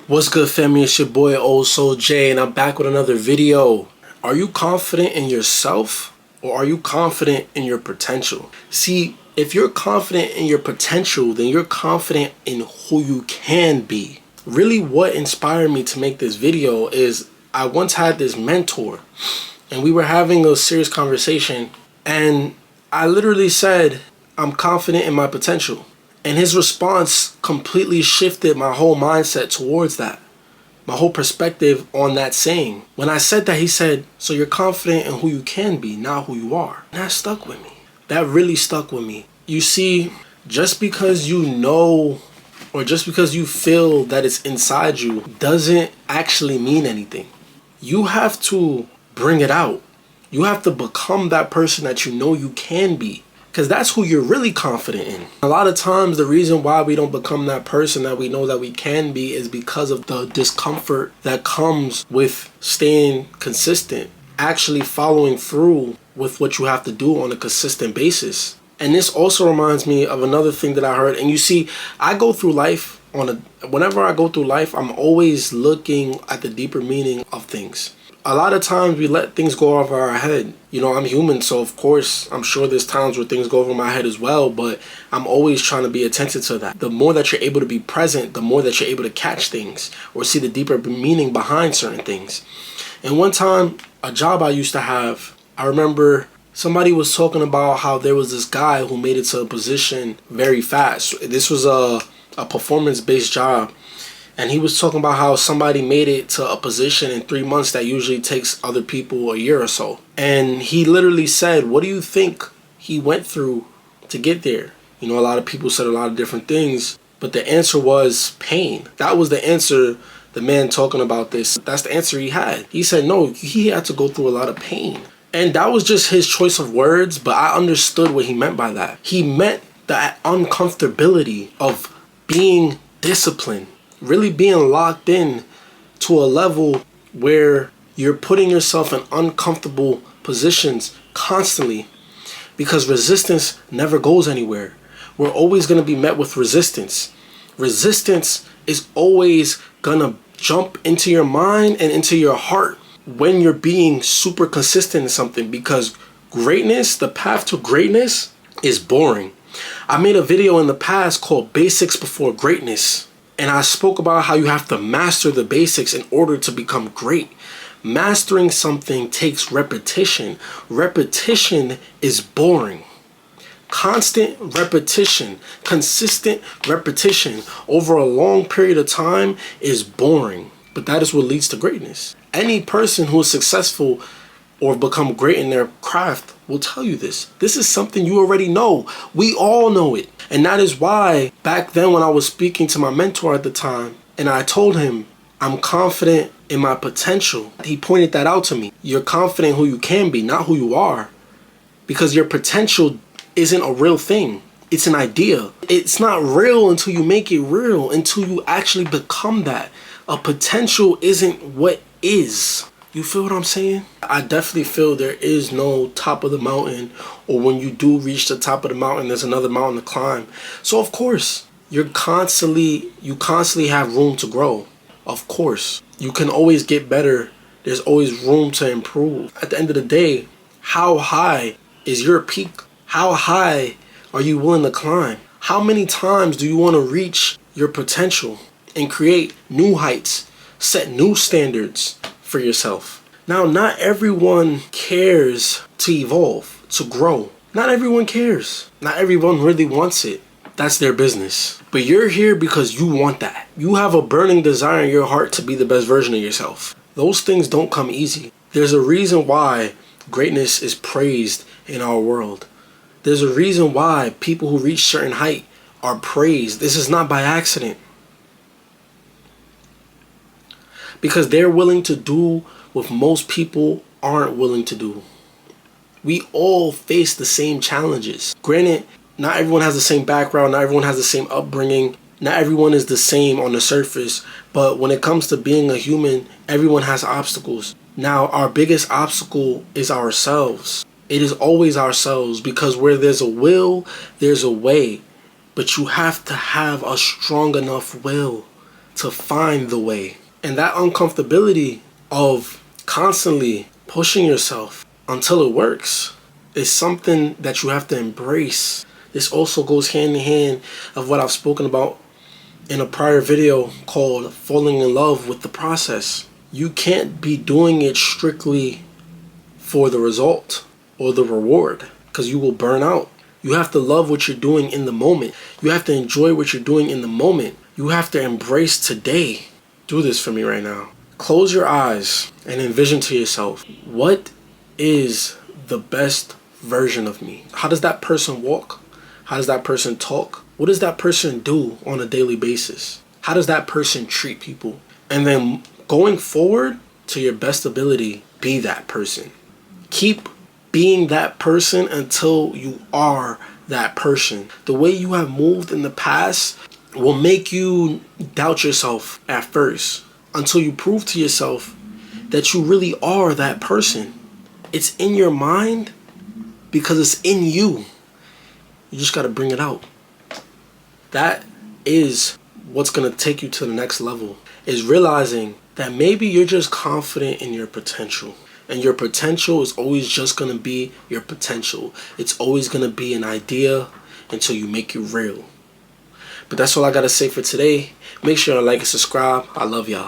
What's good, family? It's your boy Old Soul J, and I'm back with another video. Are you confident in yourself, or are you confident in your potential? See, if you're confident in your potential, then you're confident in who you can be. Really, what inspired me to make this video is I once had this mentor, and we were having a serious conversation, and I literally said, I'm confident in my potential. And his response completely shifted my whole mindset towards that. My whole perspective on that saying. When I said that, he said, so you're confident in who you can be, not who you are. And that stuck with me. That really stuck with me. You see, just because you know, or just because you feel that it's inside you, doesn't actually mean anything. You have to bring it out. You have to become that person that you know you can be. Because that's who you're really confident in. A lot of times the reason why we don't become that person that we know that we can be is because of the discomfort that comes with staying consistent, actually following through with what you have to do on a consistent basis. And this also reminds me of another thing that I heard. And you see, I go through life whenever I go through life, I'm always looking at the deeper meaning of things. A lot of times we let things go over our head. You know, I'm human, so of course, I'm sure there's times where things go over my head as well, but I'm always trying to be attentive to that. The more that you're able to be present, the more that you're able to catch things or see the deeper meaning behind certain things. And one time, a job I used to have, I remember somebody was talking about how there was this guy who made it to a position very fast. This was a performance-based job. And he was talking about how somebody made it to a position in 3 months that usually takes other people a year or so. And he literally said, what do you think he went through to get there? You know, a lot of people said a lot of different things, but the answer was pain. That was the answer, the man talking about this. That's the answer he had. He said, no, he had to go through a lot of pain. And that was just his choice of words, but I understood what he meant by that. He meant that uncomfortability of being disciplined. Really being locked in to a level where you're putting yourself in uncomfortable positions constantly, because resistance never goes anywhere. We're always going to be met with resistance. Resistance is always going to jump into your mind and into your heart when you're being super consistent in something, because greatness, the path to greatness, is boring. I made a video in the past called Basics Before Greatness. And I spoke about how you have to master the basics in order to become great. Mastering something takes repetition. Repetition is boring. Constant repetition, consistent repetition over a long period of time is boring. But that is what leads to greatness. Any person who is successful or become great in their craft will tell you this. This is something you already know. We all know it. And that is why back then when I was speaking to my mentor at the time, and I told him, I'm confident in my potential. He pointed that out to me. You're confident who you can be, not who you are. Because your potential isn't a real thing. It's an idea. It's not real until you make it real, until you actually become that. A potential isn't what is. You feel what I'm saying? I definitely feel there is no top of the mountain, or when you do reach the top of the mountain, there's another mountain to climb. So of course, you constantly have room to grow. Of course, you can always get better. There's always room to improve. At the end of the day, how high is your peak? How high are you willing to climb? How many times do you want to reach your potential and create new heights, set new standards for yourself? Now, not everyone cares to evolve, to grow. Not everyone cares. Not everyone really wants it. That's their business. But you're here because you want that. You have a burning desire in your heart to be the best version of yourself. Those things don't come easy. There's a reason why greatness is praised in our world. There's a reason why people who reach certain height are praised. This is not by accident. Because they're willing to do what most people aren't willing to do. We all face the same challenges. Granted, not everyone has the same background, not everyone has the same upbringing, not everyone is the same on the surface, but when it comes to being a human, everyone has obstacles. Now, our biggest obstacle is ourselves. It is always ourselves, because where there's a will, there's a way. But you have to have a strong enough will to find the way. And that uncomfortability of constantly pushing yourself until it works is something that you have to embrace. This also goes hand in hand of what I've spoken about in a prior video called falling in love with the process. You can't be doing it strictly for the result or the reward, because you will burn out. You have to love what you're doing in the moment. You have to enjoy what you're doing in the moment. You have to embrace today. Do this for me right now. Close your eyes and envision to yourself, what is the best version of me? How does that person walk? How does that person talk? What does that person do on a daily basis? How does that person treat people? And then going forward, to your best ability, be that person. Keep being that person until you are that person. The way you have moved in the past will make you doubt yourself at first, until you prove to yourself that you really are that person. It's in your mind because it's in you. You just got to bring it out. That is what's going to take you to the next level, is realizing that maybe you're just confident in your potential. And your potential is always just going to be your potential. It's always going to be an idea until you make it real. But that's all I got to say for today. Make sure to like and subscribe. I love y'all.